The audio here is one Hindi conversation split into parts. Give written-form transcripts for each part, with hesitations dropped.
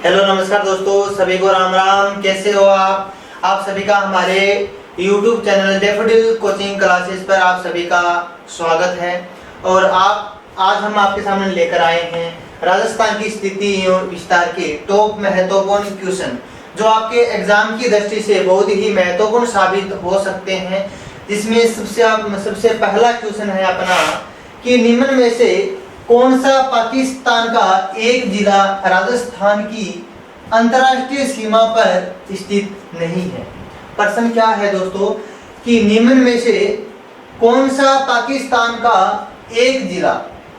हेलो नमस्कार दोस्तों, सभी को राम राम। कैसे हो आप सभी का हमारे YouTube channel daffodil coaching classes पर आप सभी का स्वागत है। और आज हम आपके सामने लेकर आए हैं राजस्थान की स्थिति एवं विस्तार के टॉप महत्वपूर्ण क्वेश्चन, जो आपके एग्जाम की दृष्टि से बहुत ही महत्वपूर्ण साबित हो सकते हैं। जिसमें सबसे पहला क्वेश्चन है अपना कि निम्न में से कौन सा पाकिस्तान का एक जिला राजस्थान की अंतर्राष्ट्रीय सीमा पर स्थित नहीं है। प्रश्न क्या है दोस्तों कि निम्न में से कौन सा पाकिस्तान का एक जिला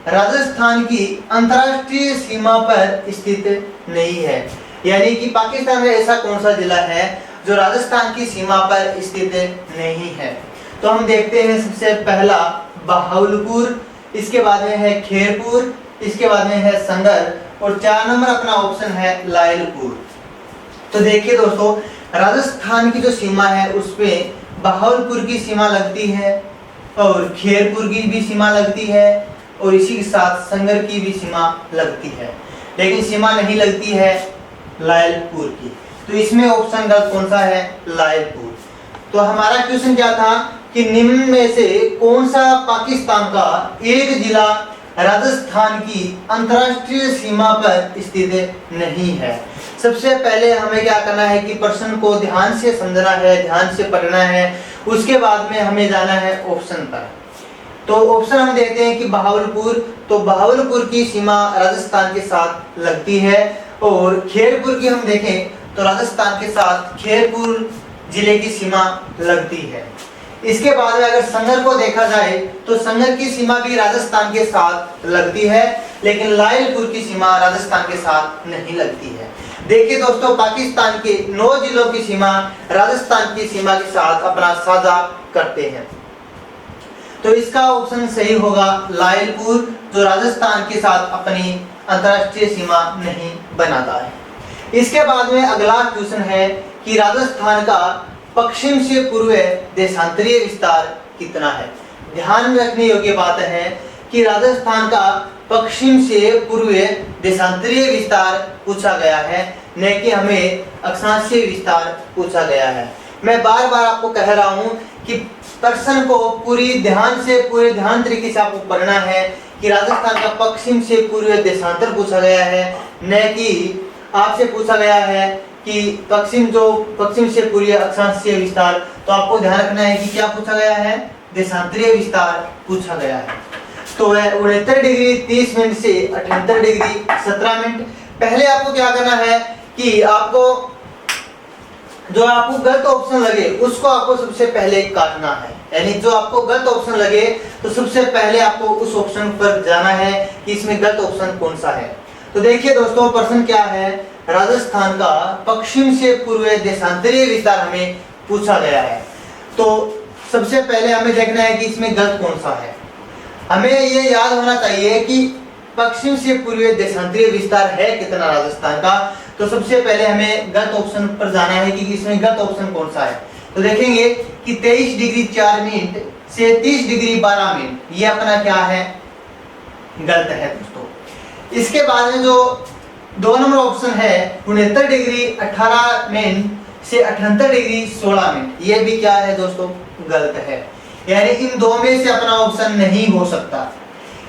राजस्थान की अंतर्राष्ट्रीय सीमा पर स्थित नहीं है। यानी कि पाकिस्तान में ऐसा कौन सा जिला है जो राजस्थान की सीमा पर स्थित नहीं है। तो हम देखते हैं सबसे पहला बहावलपुर, इसके बाद में है खेरपुर, इसके बाद में है संगर और 4 नंबर अपना ऑप्शन है लायलपुर। तो देखिए दोस्तों, राजस्थान की जो सीमा है उसमें बहावलपुर की सीमा लगती है और खेरपुर की भी सीमा लगती है और इसी के साथ संगर की भी सीमा लगती है, लेकिन सीमा नहीं लगती है लायलपुर की। तो इसमें ऑप्शन गलत कौन सा है? लायलपुर। तो हमारा क्वेश्चन क्या था कि निम्न में से कौन सा पाकिस्तान का एक जिला राजस्थान की अंतर्राष्ट्रीय सीमा पर स्थित नहीं है। सबसे पहले हमें क्या करना है कि प्रश्न को ध्यान से समझना है, ध्यान से पढ़ना है, उसके बाद में हमें जाना है ऑप्शन पर। तो ऑप्शन हम देखते हैं कि बहावलपुर, तो बहावलपुर की सीमा राजस्थान के साथ लगती है और खेरपुर की हम देखें तो राजस्थान के साथ खेरपुर जिले की सीमा लगती है। इसके बाद में अगर संगर को देखा जाए तो संगर की सीमा भी राजस्थान के साथ लगती है, लेकिन लायलपुर की सीमा राजस्थान के साथ नहीं लगती है। देखिए दोस्तों, पाकिस्तान के 9 जिलों की सीमा राजस्थान की सीमा के साथ अपना साझा करते हैं। तो इसका ऑप्शन सही होगा लायलपुर, जो राजस्थान के साथ अपनी अंतर्राष्ट्रीय सीमा नहीं बनाता है। इसके बाद में अगला क्वेश्चन है कि राजस्थान का पश्चिम से पूर्व देशांतरीय विस्तार कितना है। ध्यान रखने योग्य बात है कि राजस्थान का पश्चिम से पूर्व देशांतरीय विस्तार पूछा गया है, न कि हमें अक्षांशीय विस्तार पूछा गया है। मैं बार बार आपको कह रहा हूं कि प्रश्न को पूरे ध्यान तरीके से आपको पढ़ना है कि राजस्थान का पश्चिम से पूर्व देशांतर पूछा गया है, न कि आपसे पूछा गया है कि पश्चिम से पूर्व अक्षांशीय विस्तार। तो आपको ध्यान रखना है कि क्या पूछा गया है? देशांतरीय विस्तार पूछा गया है। तो है 69 डिग्री 30 मिनट से 78 डिग्री 17 मिनट। पहले आपको क्या करना है कि जो आपको गलत ऑप्शन लगे उसको आपको सबसे पहले काटना है। यानी जो आपको गलत ऑप्शन लगे तो सबसे पहले आपको उस ऑप्शन पर जाना है कि इसमें गलत ऑप्शन कौन सा है। तो देखिए दोस्तों, प्रश्न क्या है? राजस्थान का पश्चिम से पूर्व देशांतरीय विस्तार हमें पूछा गया है। तो सबसे पहले हमें देखना है कि इसमें गलत कौन सा है। हमें ये याद होना चाहिए कि पश्चिम से पूर्व देशांतरीय विस्तार है कितना राजस्थान का। तो सबसे पहले हमें गलत ऑप्शन पर जाना है कि इसमें गलत ऑप्शन कौन सा है। तो देखेंगे कि 23 डिग्री 4 मिनट से 30 डिग्री 12 मिनट, ये अपना क्या है? गलत है दोस्तों। इसके बाद में जो 2 नंबर ऑप्शन है 69 डिग्री 18 मिनट से 78 डिग्री 16 मिनट, ये भी क्या है दोस्तों? गलत है। यानी इन दो में से अपना ऑप्शन नहीं हो सकता।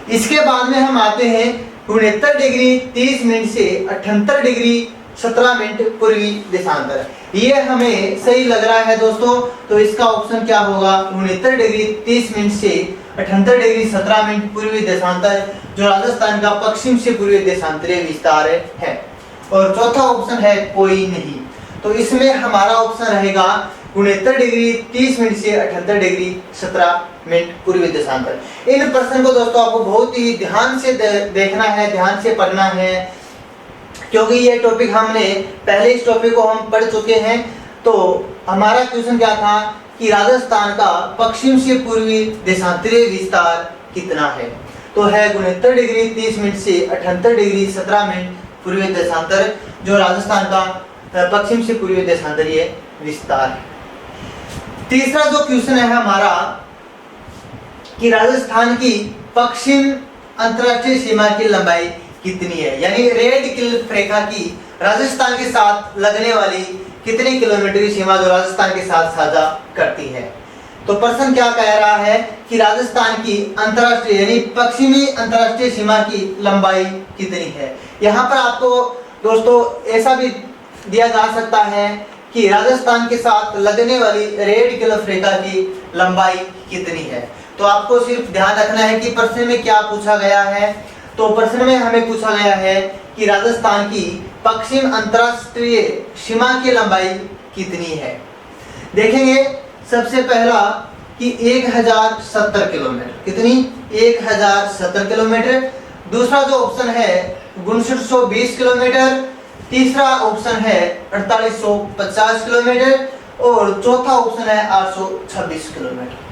इसके बाद में हम आते हैं 69 डिग्री 30 मिनट से 78 डिग्री 17 मिनट पूर्वी देशांतर, ये हमें सही लग रहा है दोस्तों। तो इसका ऑप्शन क्या होगा? 69 डिग्री 30 मिनट से 78 डिग्री 17 मिनट पूर्वी देशांतर, जो राजस्थान का पश्चिम से पूर्वी देशांतरीय विस्तार है। और चौथा ऑप्शन है कोई नहीं। तो इसमें हमारा ऑप्शन रहेगा 69 डिग्री 30 मिनट से 78 डिग्री 17 मिनट पूर्वी देशांतर। इन प्रश्न को दोस्तों आपको बहुत ही ध्यान से देखना है, ध्यान से पढ़ना है, क्योंकि ये टॉपिक हमने पहले इस टॉपिक को हम पढ़ चुके हैं। तो हमारा क्वेश्चन क्या था कि राजस्थान का पश्चिम से पूर्वी देशांतरीय विस्तार कितना है। तो है 69 डिग्री 30 मिनट से 78 डिग्री 17 मिनट पूर्वी देशांतर, जो राजस्थान का पश्चिम से पूर्वी देशांतरीय विस्तार है। तीसरा जो क्वेश्चन है हमारा कि राजस्थान की पश्चिम अंतर्राष्ट्रीय सीमा की लंबाई कितनी है, यानी रेड क्लिफ रेखा की राजस्थान के साथ लगने वाली कितने किलोमीटर की सीमा जो राजस्थान के साथ साझा करती है। तो प्रश्न क्या कह रहा है कि राजस्थान की अंतरराष्ट्रीय यानी पश्चिमी अंतरराष्ट्रीय सीमा की लंबाई कितनी है। यहाँ पर आपको दोस्तों ऐसा भी दिया जा सकता है कि राजस्थान के साथ लगने वाली रेड क्लिफ रेखा की लंबाई कितनी है। तो आपको सिर्फ ध्यान रखना है कि प्रश्न में क्या पूछा गया है। तो प्रश्न में हमें पूछा गया है कि राजस्थान की पश्चिम अंतरराष्ट्रीय सीमा की लंबाई कितनी है। देखेंगे सबसे पहला कि 1070 किलोमीटर, कितनी 1070 किलोमीटर। दूसरा जो ऑप्शन है 5920 किलोमीटर। तीसरा ऑप्शन है 4850 किलोमीटर और चौथा ऑप्शन है 826 किलोमीटर।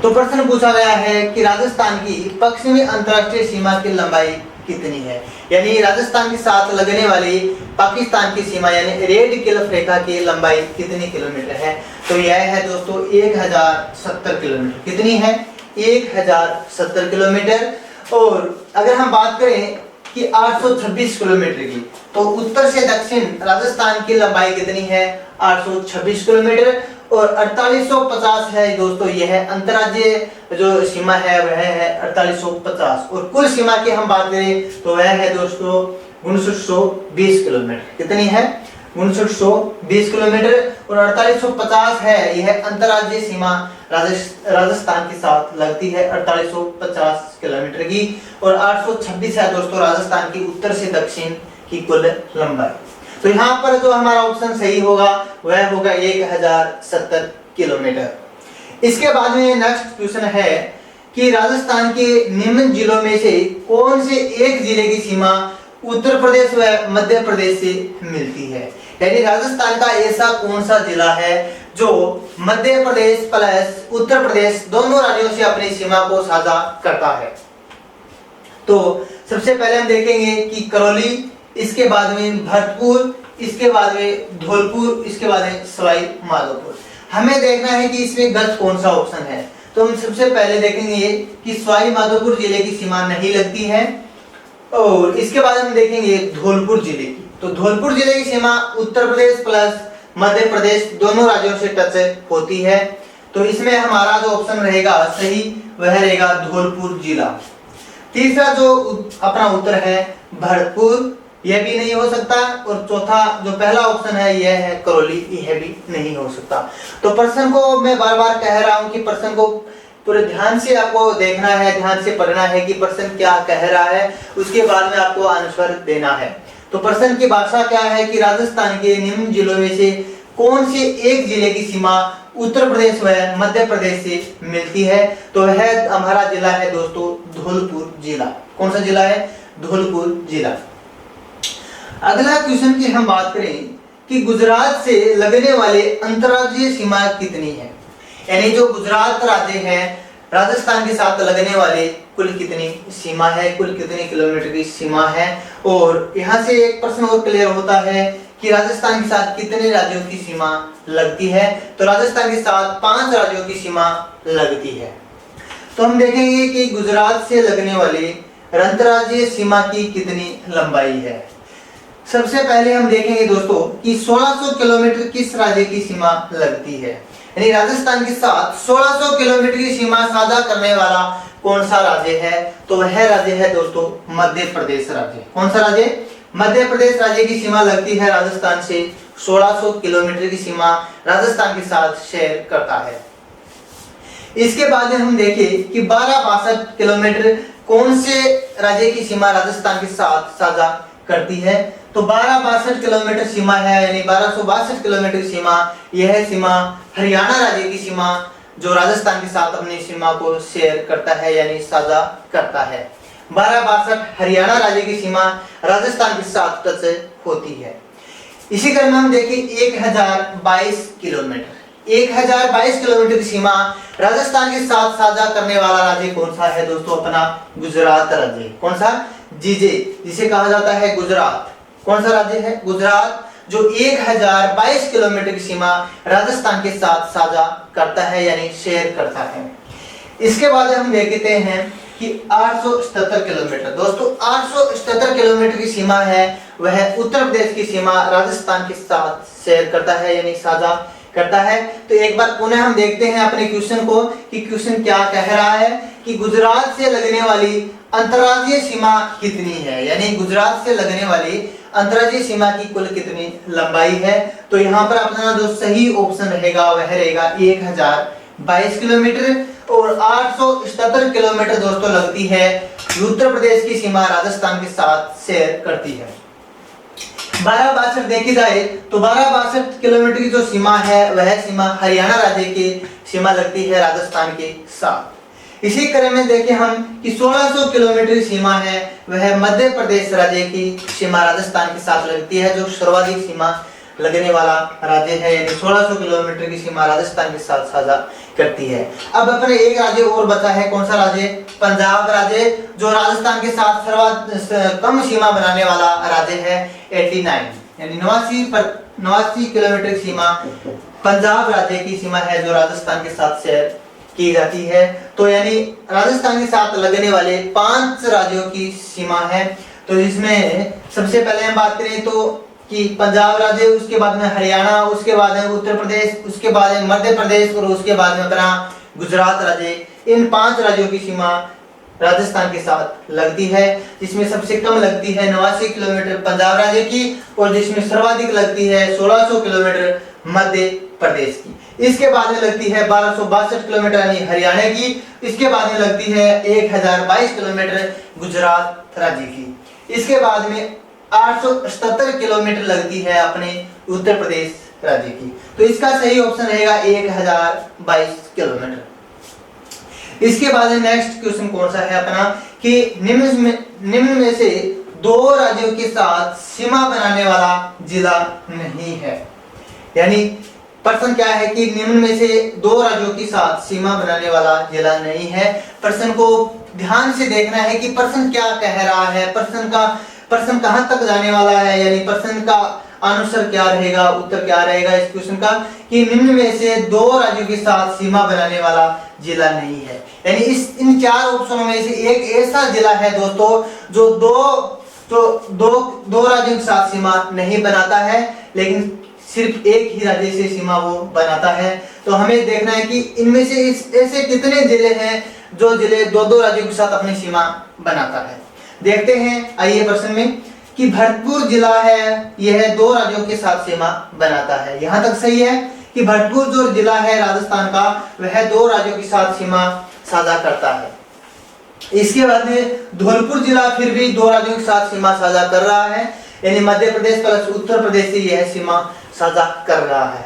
तो प्रश्न पूछा गया है कि राजस्थान की पश्चिमी अंतरराष्ट्रीय सीमा की लंबाई कितनी है, यानी राजस्थान के साथ लगने वाली पाकिस्तान की सीमा यानी रेड क्लिफ रेखा की लंबाई कितनी किलोमीटर है। तो यह है दोस्तों 1070 किलोमीटर। कितनी है 1070 किलोमीटर। और अगर हम बात करें कि 826 किलोमीटर की, तो उत्तर से दक्षिण राजस्थान की लंबाई कितनी है 826 किलोमीटर। और 4850 है दोस्तों, यह अंतर्राज्यीय जो सीमा है वह है 4850। और कुल सीमा की हम बात करें तो वह है दोस्तों 5920 किलोमीटर। कितनी है 5920 किलोमीटर। और 4850 है यह अंतर्राज्यीय सीमा राजस्थान के साथ लगती है 4850 किलोमीटर की। और 826 है दोस्तों राजस्थान की उत्तर से दक्षिण की कुल लंबाई। तो यहाँ पर जो हमारा ऑप्शन सही होगा वह होगा 1070 किलोमीटर। इसके बाद में नेक्स्ट क्वेश्चन है कि राजस्थान के निम्न जिलों में से कौन से एक जिले की सीमा उत्तर प्रदेश व मध्य प्रदेश से मिलती है, यानी राजस्थान का ऐसा कौन सा जिला है जो मध्य प्रदेश प्लस उत्तर प्रदेश दोनों राज्यों से अपनी सीमा को साझा करता है। तो सबसे पहले हम देखेंगे कि करौली, इसके बाद में भरतपुर, इसके बाद में धौलपुर, इसके बाद में सवाई माधोपुर। हमें देखना है कि इसमें गलत कौन सा ऑप्शन है। तो हम सबसे पहले देखेंगे कि सवाई माधोपुर जिले की सीमा नहीं लगती है। और इसके बाद हम देखेंगे धौलपुर जिले की। तो धौलपुर जिले की सीमा उत्तर प्रदेश प्लस मध्य प्रदेश दोनों राज्यों से टच होती है। तो इसमें हमारा जो ऑप्शन रहेगा सही वह रहेगा धौलपुर जिला। तीसरा जो अपना उत्तर है भरतपुर, यह भी नहीं हो सकता। और चौथा जो पहला ऑप्शन है यह है करौली, यह भी नहीं हो सकता। तो प्रश्न को मैं बार बार कह रहा हूं कि प्रश्न को पूरे ध्यान से आपको देखना है, ध्यान से पढ़ना है कि प्रश्न क्या कह रहा है, उसके बाद में आपको आंसर देना है। तो प्रश्न की भाषा क्या है कि राजस्थान के निम्न जिलों में से कौन से एक जिले की सीमा उत्तर प्रदेश व मध्य प्रदेश से मिलती है। तो वह हमारा जिला है दोस्तों धौलपुर जिला। कौन सा जिला है धौलपुर जिला। अगला क्वेश्चन की हम बात करें कि गुजरात से लगने वाले अंतर्राज्यीय सीमा कितनी है, यानी जो गुजरात राज्य है राजस्थान के साथ लगने वाले कुल कितनी सीमा है, कुल कितने किलोमीटर की सीमा है। और यहाँ से एक प्रश्न और क्लियर होता है कि राजस्थान के साथ कितने राज्यों की सीमा लगती है। तो राजस्थान के साथ 5 राज्यों की सीमा लगती है। तो हम देखेंगे कि गुजरात से लगने वाली अंतर्राज्यीय सीमा की कितनी लंबाई है। सबसे पहले हम देखेंगे दोस्तों कि 1600 किलोमीटर किस राज्य की सीमा लगती है, यानी राजस्थान के साथ 1600 किलोमीटर की सीमा साझा करने वाला कौन सा राज्य है। तो वह राज्य है दोस्तों मध्य प्रदेश राज्य। कौन सा राज्य मध्य प्रदेश राज्य की सीमा लगती है राजस्थान से 1600 किलोमीटर की सीमा राजस्थान के साथ शेयर करता है। इसके बाद हम देखें कि 1262 किलोमीटर कौन से राज्य की सीमा राजस्थान के साथ साझा करती है। तो 1262 किलोमीटर सीमा है, यानी 1262 किलोमीटर की सीमा, यह सीमा हरियाणा राज्य की सीमा जो राजस्थान के साथ अपनी सीमा को शेयर करता है यानी साझा करता है। 1262 हरियाणा राज्य की सीमा राजस्थान के साथ टच होती है। इसी क्रम में हम देखें 1022 किलोमीटर 1022 किलोमीटर की सीमा राजस्थान के साथ साझा करने वाला राज्य कौन सा है दोस्तों, अपना गुजरात राज्य। कौन सा जीजे जिसे कहा जाता है गुजरात। कौन सा राज्य है गुजरात, जो 1022 किलोमीटर की सीमा राजस्थान के साथ साझा करता है यानी शेयर करता है। इसके बाद हम देखते हैं कि कि 877 किलोमीटर। दोस्तों 877 किलोमीटर की सीमा है, वह उत्तर प्रदेश की सीमा राजस्थान के साथ शेयर करता है, यानी साझा करता है। तो एक बार पुनः हम देखते हैं अपने क्वेश्चन को कि क्वेश्चन क्या कह रहा है कि गुजरात से लगने वाली अंतर्राज्यीय सीमा कितनी है, यानी गुजरात से लगने वाली अंतर्राज्यीय सीमा की कुल कितनी लंबाई है। तो यहाँ पर अपना जो सही ऑप्शन रहेगा वह रहेगा 1022 किलोमीटर और 877 किलोमीटर दोस्तों लगती है उत्तर प्रदेश की सीमा राजस्थान के साथ शेयर करती है। 1262 देखी जाए तो 1262 किलोमीटर की जो सीमा है वह सीमा हरियाणा राज्य की सीमा लगती है राजस्थान के साथ। इसी क्रम में देखें हम कि 1600 किलोमीटर की सीमा है वह मध्य प्रदेश राज्य की सीमा राजस्थान के साथ लगती है, जो सर्वाधिक सीमा लगने वाला राज्य है, यानी 1600 किलोमीटर की सीमा राजस्थान के साथ साझा करती है। अब अपने एक राज्य और बचा है, कौन सा राज्य? पंजाब राज्य, जो राजस्थान के साथ सर्वाधिक कम सीमा बनाने वाला राज्य है। 89 यानी 89 किलोमीटर की सीमा पंजाब राज्य की सीमा है, जो राजस्थान के साथ शेयर की जाती है। तो यानी राजस्थान के साथ लगने वाले 5 राज्यों की सीमा है। तो इसमें सबसे पहले हम बात करें तो कि पंजाब राज्य, उसके बाद में हरियाणा, उसके बाद में उत्तर प्रदेश, उसके बाद में मध्य प्रदेश और उसके बाद में अपना गुजरात राज्य। इन 5 राज्यों की सीमा राजस्थान के साथ लगती है, जिसमें सबसे कम लगती है 89 किलोमीटर पंजाब राज्य की और जिसमें सर्वाधिक लगती है 1600 किलोमीटर मध्य प्रदेश की। इसके बाद में लगती है 1262 किलोमीटर यानी हरियाणा की। इसके बाद में लगती है 1022 किलोमीटर गुजरात राज्य की। इसके बाद में 877 किलोमीटर लगती है अपने उत्तर प्रदेश राज्य की। तो इसका सही ऑप्शन रहेगा 1022 किलोमीटर। इसके बाद नेक्स्ट क्वेश्चन कौन सा है अपना कि निम्न में से 2 राज्यों के साथ सीमा बनाने वाला जिला नहीं है, यानी प्रश्न क्या है कि निम्न में से 2 राज्यों के साथ सीमा बनाने वाला जिला नहीं है। प्रश्न को ध्यान से देखना है कि प्रश्न क्या कह रहा है, प्रश्न कहां तक जाने वाला है, यानी प्रश्न का आंसर क्या रहेगा, उत्तर क्या रहेगा इस क्वेश्चन का कि निम्न में से 2 राज्यों के साथ सीमा बनाने वाला जिला नहीं है। यानी इन 4 ऑप्शनों में से एक ऐसा जिला है दोस्तों जो दो राज्यों के साथ सीमा नहीं बनाता है, लेकिन सिर्फ एक ही राज्य से सीमा वो बनाता है। तो हमें देखना है कि इनमें से ऐसे कितने जिले हैं जो जिले 2 राज्यों के साथ अपनी सीमा बनाता है। देखते हैं आइए प्रश्न में कि भरतपुर जिला है, यह 2 राज्यों के साथ सीमा बनाता है। यहाँ तक सही है कि भरतपुर जो जिला है राजस्थान का वह 2 राज्यों के साथ सीमा साझा करता है। इसके बाद में धौलपुर जिला फिर भी 2 राज्यों के साथ सीमा साझा कर रहा है, यानी मध्य प्रदेश प्लस उत्तर प्रदेश से यह सीमा साझा कर रहा है।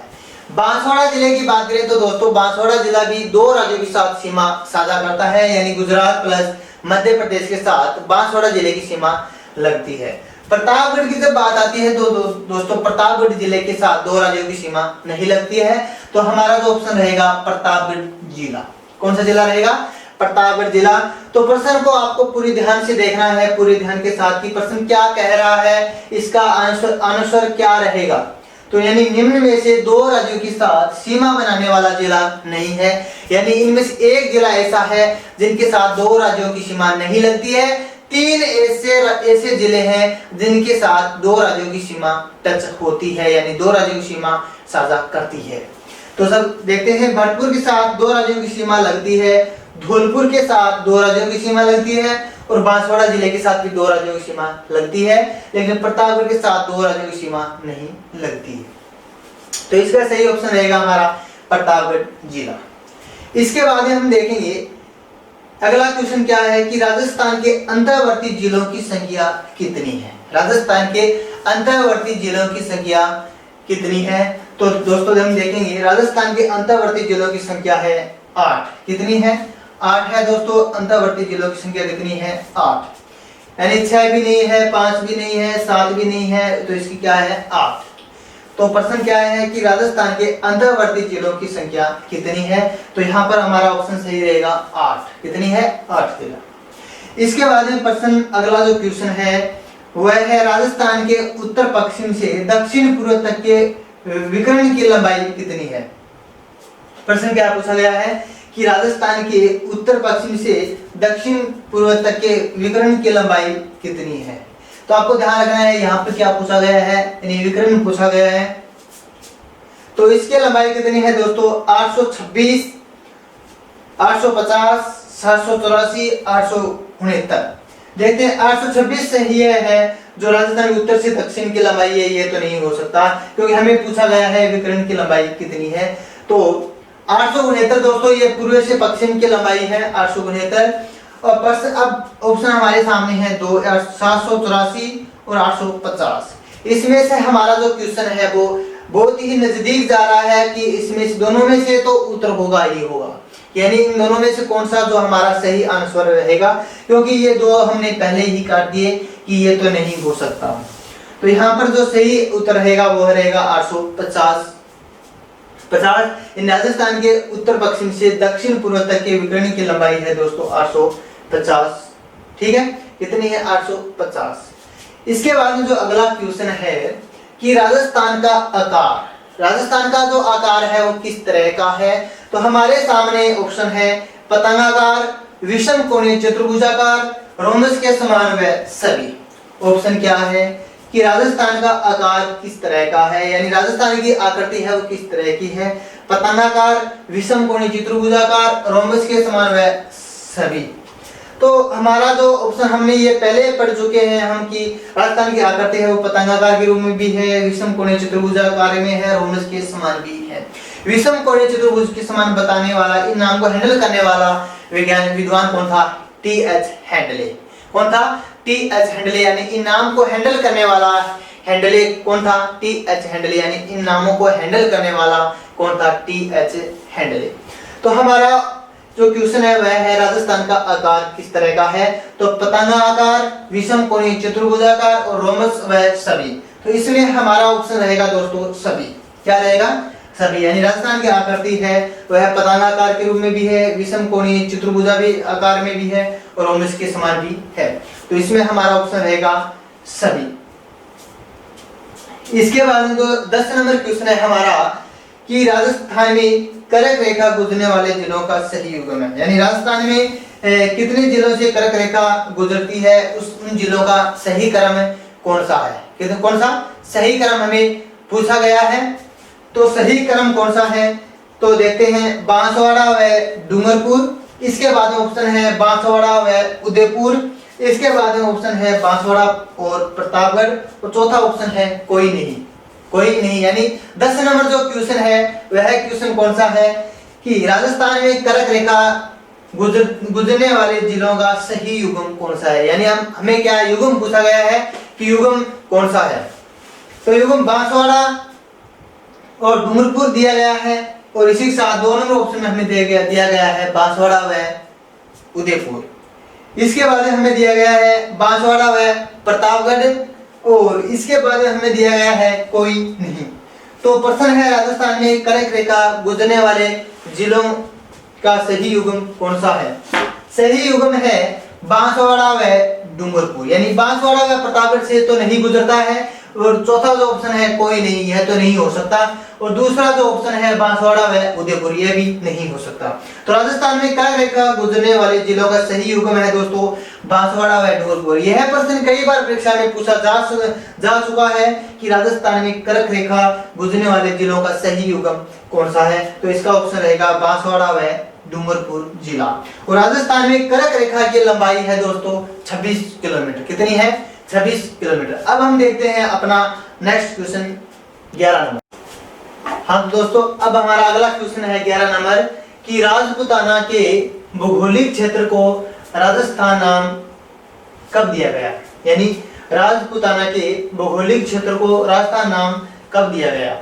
बांसवाड़ा जिले की बात करें तो दोस्तों बांसवाड़ा जिला भी 2 राज्यों के साथ सीमा साझा करता है, यानी गुजरात प्लस मध्य प्रदेश के साथ बांसवाड़ा जिले की सीमा लगती है। प्रतापगढ़ की जब बात आती है तो दोस्तों प्रतापगढ़ जिले के साथ 2 राज्यों की सीमा नहीं लगती है। तो हमारा जो ऑप्शन रहेगा प्रतापगढ़ जिला। कौन सा जिला रहेगा? प्रतापगढ़ जिला। तो प्रश्न को आपको पूरी ध्यान से देखना है, पूरे ध्यान के साथ कि प्रश्न क्या कह रहा है, इसका आंसर क्या रहेगा। तो यानी निम्न में से 2 राज्यों के साथ सीमा बनाने वाला जिला नहीं है, यानी इनमें से एक जिला ऐसा है जिनके साथ 2 राज्यों की सीमा नहीं लगती है। 3 ऐसे जिले हैं जिनके साथ 2 राज्यों की सीमा टच होती है, यानी 2 राज्यों की सीमा साझा करती है। तो सब देखते हैं, भरतपुर के साथ 2 राज्यों की सीमा लगती है, धौलपुर के साथ 2 राज्यों की सीमा लगती है और बांसवाड़ा जिले के साथ भी 2 राज्यों की सीमा लगती है, लेकिन प्रतापगढ़ के साथ 2 राज्यों की सीमा नहीं लगती है। तो इसका सही ऑप्शन रहेगा हमारा प्रतापगढ़ जिला। इसके बाद हम देखेंगे अगला क्वेश्चन क्या है कि राजस्थान के अंतर्वर्ती जिलों की संख्या कितनी है। राजस्थान के अंतर्वर्ती जिलों की संख्या कितनी है? तो दोस्तों हम देखेंगे राजस्थान के अंतर्वर्ती जिलों की संख्या है 8। कितनी है? 8 है दोस्तों। अंतर्वर्ती जिलों की संख्या कितनी है? 8। यानी 6 भी नहीं है, 5 भी नहीं है, 7 भी नहीं है, तो इसकी क्या है? 8। तो प्रश्न क्या है कि राजस्थान के अंतर्वर्ती जिलों की संख्या कितनी है? तो यहाँ पर हमारा ऑप्शन सही रहेगा 8। कितनी है? 8 जिला। इसके बाद में प्रश्न अगला जो क्वेश्चन है वह है राजस्थान के उत्तर पश्चिम से दक्षिण पूर्व तक के विकर्ण की लंबाई कितनी है। प्रश्न क्या पूछा गया है कि राजस्थान के उत्तर पश्चिम से दक्षिण पूर्व तक के विकर्ण की लंबाई कितनी है। तो आपको ध्यान रखना है यहाँ पे क्या पूछा गया है, यानी विकर्ण पूछा गया है। तो इसकी लंबाई कितनी है दोस्तों, 826, 850, 784, 869। देखते हैं 826 सही है, जो राजस्थान के उत्तर से दक्षिण की लंबाई है, ये तो नहीं हो सकता क्योंकि हमें पूछा गया है विकर्ण की लंबाई कितनी है। तो 869 दोस्तों ये पूर्व से पश्चिम की लंबाई है 869। और अब ऑप्शन हमारे सामने है 784 और 850। इसमें से हमारा जो क्वेश्चन है वो बहुत ही नजदीक जा रहा है कि इसमें से दोनों में से तो उत्तर होगा ही होगा, यानी इन दोनों में से कौन सा जो हमारा सही आंसर रहेगा, क्योंकि ये दो हमने पहले ही काट दिए कि ये तो नहीं हो सकता। तो यहाँ पर जो सही उत्तर रहेगा वो रहेगा 850। राजस्थान के उत्तर पश्चिम से दक्षिण पूर्व तक के विकर्ण की लंबाई है दोस्तों 850। ठीक है, कितनी है 850। इसके बाद में जो अगला क्वेश्चन है कि राजस्थान का आकार, राजस्थान का जो आकार है वो किस तरह का है। तो हमारे सामने ऑप्शन है पतंगाकार, विषम कोणीय चतुर्भुजाकार, रोमस के समान व सभी। ऑप्शन क्या है कि राजस्थान का आकार किस तरह का है, यानी राजस्थान की आकृति है वो किस तरह की है। पतंगाकार, विषम कोणीय चतुर्भुजाकार, रोमस के समान व सभी। तो हमारा जो ऑप्शन हमने ये पहले पढ़ चुके हैं हम कि राजस्थान की आकृति है वो पतंगाकार के रूप में भी है, विषम कोणीय चतुर्भुजाकार में है, रोमस के समान भी है। विषम कोणीय चतुर्भुज के समान बताने वाला, इन नाम को हैंडल करने वाला विद्वान कौन था, टी.एच. हैंडले। कौन था, टी.एच. हैंडले, यानी इन नाम को हैंडल करने वाला हैंडले कौन था, टी.एच. हैंडले, यानी इन नामों को हैंडल करने वाला कौन था, टी.एच. हैंडले। तो हमारा जो क्वेश्चन है वह है राजस्थान का आकार किस तरह का है। तो पतंगाकार, विषम कोणीय चतुर्भुजाकार और रोमस व सभी। तो इसमें हमारा ऑप्शन रहेगा दोस्तों सभी। क्या रहेगा, सभी, यानी राजस्थान की आकृति है वह पतंगाकार के रूप में भी है, विषम कोणीय चतुर्भुजा भी आकार में भी है और रोमस के समान भी है। तो इसमें हमारा ऑप्शन रहेगा सभी। इसके बाद जो 10 नंबर क्वेश्चन है हमारा कि राजस्थान में कर्क रेखा गुजरने वाले जिलों का सही युग्म है, यानी राजस्थान में कितने जिलों से कर्क रेखा गुजरती है, उन जिलों का सही क्रम कौन सा है, कौन सा सही क्रम हमें पूछा गया है। तो सही क्रम कौन सा है, तो देखते हैं बांसवाड़ा व डूंगरपुर। इसके बाद में ऑप्शन है बांसवाड़ा व उदयपुर। इसके बाद में ऑप्शन है बांसवाड़ा और प्रतापगढ़ और चौथा ऑप्शन है कोई नहीं, कोई नहीं। यानी 10 नंबर जो क्वेश्चन है वह क्वेश्चन कौन सा है कि राजस्थान में कर्क रेखा गुजरने वाले जिलों का सही युग्म कौन सा है, यानी हमें क्या युग्म पूछा गया है कि युग्म कौन सा है। तो युग्म बांसवाड़ा और डूंगरपुर दिया गया है और इसी के साथ 2 नंबर ऑप्शन में हमें दिया गया है बांसवाड़ा व उदयपुर। इसके बाद हमें दिया गया है बांसवाड़ा व प्रतापगढ़ और इसके बाद हमें दिया गया है कोई नहीं। तो प्रश्न है राजस्थान में कर्क रेखा गुजरने वाले जिलों का सही युग्म कौन सा है। सही युग्म है बांसवाड़ा व डूंगरपुर, यानी बांसवाड़ा व प्रतापगढ़ से तो नहीं गुजरता है और चौथा जो ऑप्शन है कोई नहीं, यह तो नहीं हो सकता। और दूसरा जो ऑप्शन है बांसवाड़ा व उदयपुर, यह भी नहीं हो सकता। तो राजस्थान में कर्क रेखा गुजरने वाले जिलों का सही युग्म है दोस्तों बांसवाड़ा व डूंगरपुर। यह प्रश्न कई बार परीक्षा में पूछा जा चुका है कि राजस्थान में कर्क रेखा गुजरने वाले जिलों का सही युग्म कौन सा है। तो इसका ऑप्शन रहेगा बांसवाड़ा व डूंगरपुर जिला। और राजस्थान में कर्क रेखा की लंबाई है दोस्तों 26 किलोमीटर। कितनी है, 26 किलोमीटर। अब हम देखते हैं अपना नेक्स्ट क्वेश्चन 11 नंबर। हाँ दोस्तों, अब हमारा अगला क्वेश्चन है 11 नंबर कि राजपूताना के भौगोलिक क्षेत्र को राजस्थान नाम कब दिया गया, यानी राजपूताना के भौगोलिक क्षेत्र को राजस्थान नाम कब दिया गया।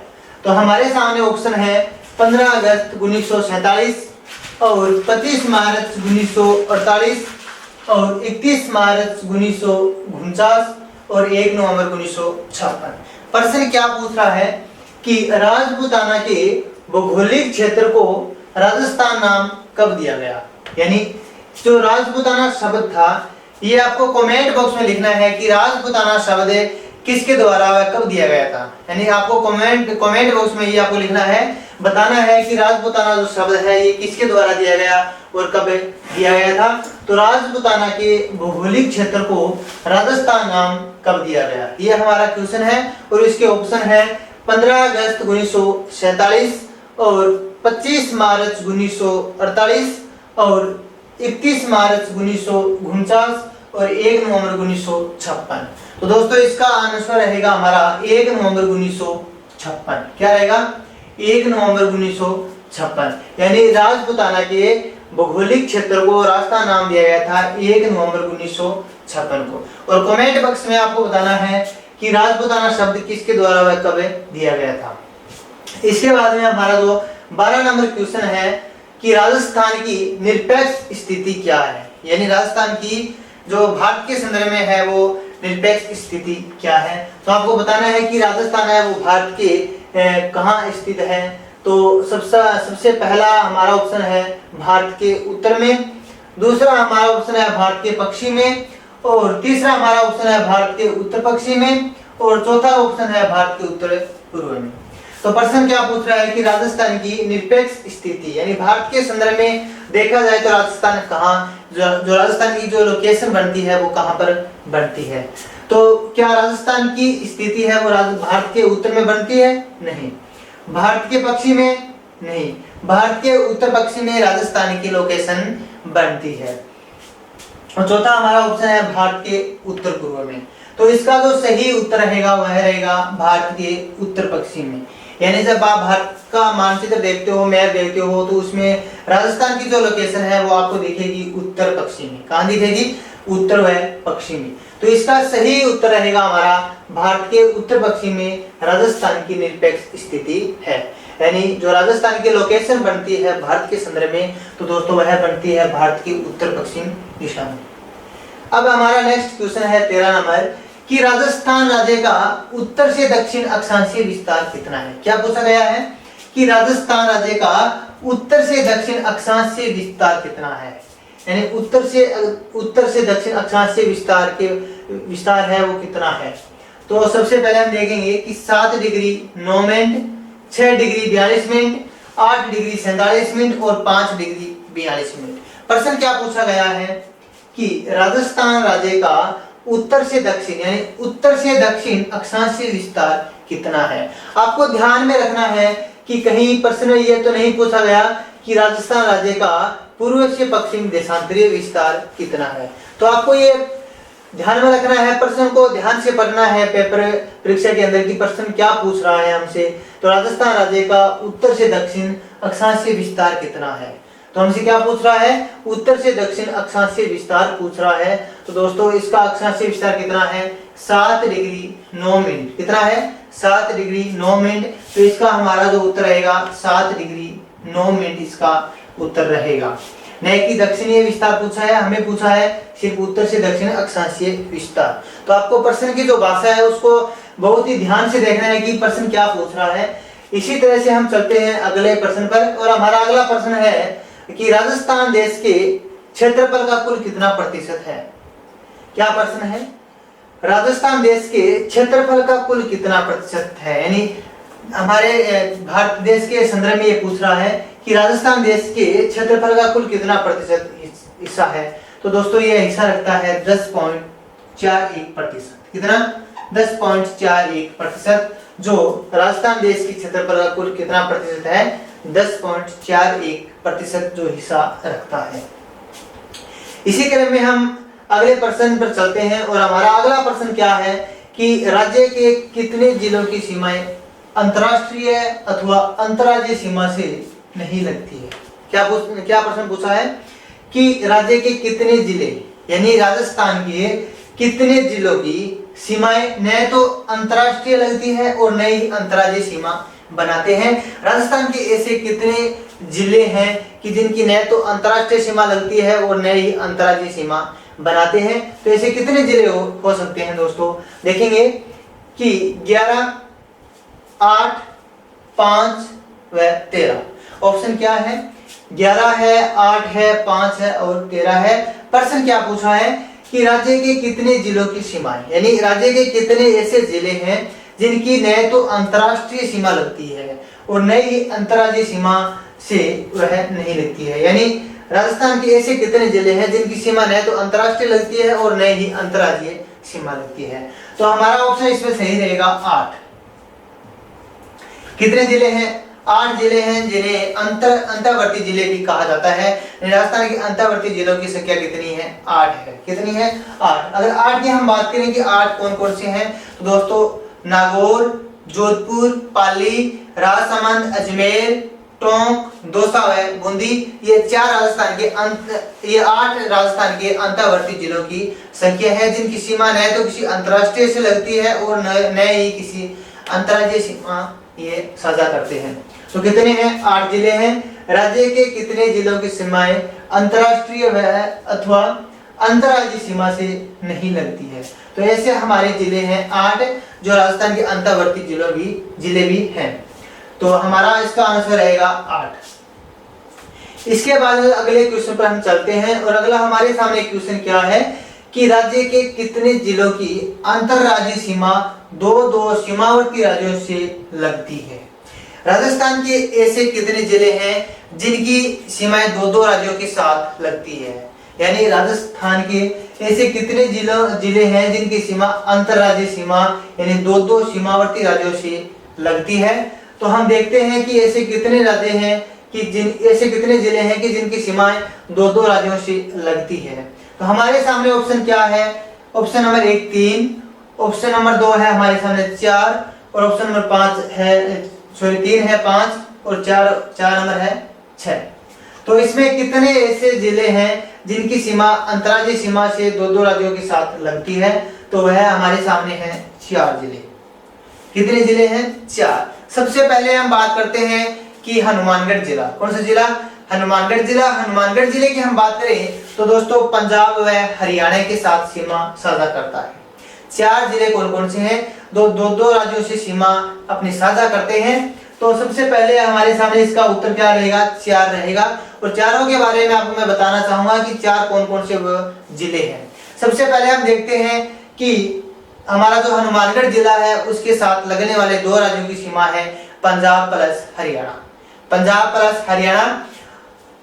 तो हमारे सामने ऑप्शन है 15 अगस्त 1947 और 25 मार्च 1948 और 31 मार्च 1949 और 1 नवंबर 1956। प्रश्न क्या पूछ रहा है कि राजपूताना के भौगोलिक क्षेत्र को राजस्थान नाम कब दिया गया, यानी जो राजपूताना शब्द था ये आपको कमेंट बॉक्स में लिखना है कि राजपूताना शब्द किसके द्वारा व कब दिया गया था। यानी आपको कमेंट बॉक्स में ये आपको लिखना है, बताना है कि राजपूताना जो शब्द है ये किसके द्वारा दिया गया और कब दिया गया था। तो राजपूताना के भौगोलिक क्षेत्र को राजस्थान नाम कब दिया गया, ये हमारा क्वेश्चन है। और इसके ऑप्शन है 15 अगस्त 1947 और 25 मार्च 1948 और 31 मार्च 1949 और 1 नवंबर 1956। तो दोस्तों इसका आंसर रहेगा हमारा 1 नवंबर 1956। क्या रहेगा? 1 नवंबर 1956। यानी राजपूताना के भौगोलिक क्षेत्र को राजस्थान नाम दिया गया था 1 नवंबर 1956 को। और कमेंट बॉक्स में आपको बताना है कि राजपूताना शब्द किसके द्वारा व कब दिया गया था। इसके बाद में हमारा जो 12 नंबर क्वेश्चन है कि राजस्थान की निरपेक्ष स्थिति क्या है। यानी राजस्थान की जो भारत के संदर्भ में है वो निरपेक्ष स्थिति क्या है। तो आपको बताना है कि राजस्थान है वो भारत के कहाँ स्थित है। तो सबसे पहला हमारा ऑप्शन है भारत के उत्तर में, दूसरा हमारा ऑप्शन है भारत के पश्चिम में, और तीसरा हमारा ऑप्शन है भारत के उत्तर पश्चिम में, और चौथा ऑप्शन है भारत के उत्तर पूर्व में। तो प्रश्न क्या पूछ रहा है कि राजस्थान की निरपेक्ष स्थिति, यानी भारत के संदर्भ में देखा जाए तो राजस्थान कहाँ, जो राजस्थान की जो लोकेशन बनती है वो कहाँ पर बनती है। तो क्या राजस्थान की स्थिति है वो भारत के उत्तर में बनती है? नहीं। भारत के पश्चिम में? नहीं। भारत के उत्तर पश्चिम में राजस्थान की लोकेशन बनती है। और चौथा हमारा ऑप्शन है भारत के उत्तर पूर्व में। तो इसका जो सही उत्तर रहेगा वह रहेगा भारत के उत्तर पश्चिम में। यानी जब आप भारत का मानचित्र देखते हो, मैप देखते हो, तो उसमें राजस्थान की जो लोकेशन है वो आपको दिखेगी उत्तर पश्चिम में। कहाँ दिखेगी? उत्तर व पश्चिम में। तो इसका सही उत्तर रहेगा हमारा भारत के उत्तर पश्चिम में राजस्थान की निरपेक्ष स्थिति है। यानी जो राजस्थान की लोकेशन बनती है भारत के संदर्भ में, तो दोस्तों वह बनती है भारत की उत्तर पश्चिम दिशा में। अब हमारा नेक्स्ट क्वेश्चन है 13 नंबर कि राजस्थान राज्य का उत्तर से दक्षिण अक्षांशीय विस्तार कितना है। क्या पूछा गया है कि राजस्थान राज्य का उत्तर से दक्षिण अक्षांशीय विस्तार कितना है। यानी उत्तर से दक्षिण अक्षांशीय विस्तार है वो कितना है। तो सबसे पहले हम देखेंगे कि 7 degree 9 minute, 6 degree 42 minute, 8 degree 47 minute और 5 डिग्री 42 मिनट। प्रश्न क्या पूछा गया है कि राजस्थान राज्य का उत्तर से दक्षिण, यानी उत्तर से दक्षिण अक्षांशीय विस्तार कितना है। आपको ध्यान में रखना है कि कहीं प्रश्न में ये तो नहीं पूछा गया कि राजस्थान राज्य का पूर्व से पश्चिम देशांतरीय विस्तार कितना है। तो आपको ये ध्यान में रखना है, प्रश्न को ध्यान से पढ़ना है पेपर परीक्षा के अंदर कि प्रश्न क्या पूछ रहा है हमसे। तो राजस्थान राज्य का उत्तर से दक्षिण अक्षांशीय विस्तार कितना है। तो हमसे क्या पूछ रहा है? उत्तर से दक्षिण अक्षांशीय विस्तार पूछ रहा है। तो दोस्तों इसका अक्षांशीय विस्तार कितना है? 7 डिग्री 9 मिनट। कितना है? 7 डिग्री 9 मिनट। तो इसका हमारा जो उत्तर रहेगा 7 डिग्री 9 मिनट इसका उत्तर रहेगा। नहीं कि दक्षिणीय विस्तार पूछा है, हमें पूछा है सिर्फ उत्तर से दक्षिण अक्षांशीय विस्तार। तो आपको प्रश्न की जो भाषा है उसको बहुत ही ध्यान से देखना है कि प्रश्न क्या पूछ रहा है। इसी तरह से हम चलते हैं अगले प्रश्न पर। और हमारा अगला प्रश्न है कि राजस्थान देश के क्षेत्रफल का कुल कितना प्रतिशत है। क्या प्रश्न है? राजस्थान देश के क्षेत्रफल का कुल कितना प्रतिशत है। यानी हमारे भारत देश के संदर्भ में ये पूछ रहा है कि राजस्थान देश के क्षेत्रफल का कुल कितना प्रतिशत हिस्सा है। तो दोस्तों ये हिस्सा रखता है 10.41%। कितना? 10.41%। जो राजस्थान देश के क्षेत्रफल का कुल कितना प्रतिशत है? 10.41% जो हिस्सा रखता है। इसी क्रम में हम अगले प्रश्न पर चलते हैं। और हमारा अगला प्रश्न क्या है कि राज्य के कितने जिलों की सीमाएं अंतरराष्ट्रीय अथवा अंतर्राज्यीय सीमा से नहीं लगती है। क्या प्रश्न पूछा है कि राज्य के कितने जिले, यानी राजस्थान के कितने जिलों की सीमाएं न तो अंतर्राष्ट्रीय लगती है और न ही अंतर्राज्यीय सीमा बनाते हैं। राजस्थान के ऐसे कितने जिले हैं कि जिनकी न तो अंतर्राष्ट्रीय सीमा लगती है और न ही अंतर्राज्यीय सीमा बनाते हैं। तो ऐसे कितने जिले हो सकते हैं दोस्तों? देखेंगे कि 11, 8, 5 व 13। ऑप्शन क्या है? 11 है, 8 है, 5 है और 13 है। प्रश्न क्या पूछा है कि राज्य के कितने जिलों की सीमाएं, यानी राज्य के कितने ऐसे जिले हैं जिनकी न तो अंतर्राष्ट्रीय सीमा लगती है और न ही अंतर्राज्यीय सीमा से वह नहीं लगती है। यानी राजस्थान के ऐसे कितने जिले हैं जिनकी सीमा न तो अंतर्राष्ट्रीय लगती है और न ही अंतर्राज्यीय सीमा लगती है। तो हमारा ऑप्शन इसमें सही रहेगा 8। कितने जिले हैं? 8 जिले हैं जिन्हें अंतर्वर्ती जिले भी कहा जाता है। राजस्थान के अंतर्वर्ती जिलों की संख्या कितनी है? 8 है। कितनी है? 8। अगर 8 की हम बात करें कि 8 कौन कौन से हैं, तो दोस्तों नागौर, जोधपुर, पाली, राजसमंद, अजमेर, टोंक, दौसा व बूंदी, ये 8 राजस्थान के अंतर्वर्ती जिलों की संख्या है जिनकी सीमा न तो किसी अंतर्राष्ट्रीय से लगती है और न ही किसी अंतर्राज्यीय सीमा ये साझा करते हैं। तो कितने हैं? 8 जिले हैं। राज्य के कितने जिलों की सीमाएं अंतर्राष्ट्रीय व अथवा अंतर्राज्यीय सीमा से नहीं लगती है? तो ऐसे हमारे जिले हैं 8 जो राजस्थान के अंतर्वर्ती जिले भी हैं। तो हमारा इसका आंसर रहेगा 8। इसके बाद अगले क्वेश्चन पर हम चलते हैं और अगला हमारे सामने क्वेश्चन क्या है कि राज्य के कितने जिलों की अंतर्राज्यीय सीमा दो सीमावर्ती राज्यों से लगती है? राजस्थान के ऐसे कितने जिले हैं जिनकी सीमाएं दो राज्यों के साथ लगती है? यानी राजस्थान के ऐसे कितने जिले हैं जिनकी सीमा अंतर्राज्यीय सीमा यानी दो सीमावर्ती राज्यों से लगती है? तो हम देखते हैं कि ऐसे कितने राज्य हैं कि ऐसे कितने जिले हैं कि जिनकी सीमाएं दो राज्यों से लगती है। तो हमारे सामने ऑप्शन क्या है? ऑप्शन नंबर 1 3, ऑप्शन नंबर 2 है हमारे सामने 4 और ऑप्शन नंबर 5 है 3 है 5 और 4 नंबर है 6। तो इसमें कितने ऐसे जिले हैं जिनकी सीमा अंतर्राज्यीय सीमा से दो राज्यों के साथ लगती है? तो वह हमारे सामने है 4 जिले। कितने जिले हैं? 4। सबसे पहले हम बात करते हैं कि हनुमानगढ़ जिला। कौन सा जिला? हनुमानगढ़ जिला। हनुमानगढ़ जिले की हम बात करें तो दोस्तों पंजाब व हरियाणा के साथ सीमा साझा करता है। 4 जिले कौन कौन से हैं? दो राज्यों से सीमा अपनी साझा करते हैं। तो सबसे पहले हमारे सामने इसका उत्तर क्या रहेगा? 4 रहेगा। और चारों के बारे में आपको मैं बताना चाहूंगा कि 4 कौन कौन से जिले हैं। सबसे पहले हम देखते हैं कि हमारा जो हनुमानगढ़ जिला है उसके साथ लगने वाले 2 राज्यों की सीमा है पंजाब प्लस हरियाणा। पंजाब प्लस हरियाणा।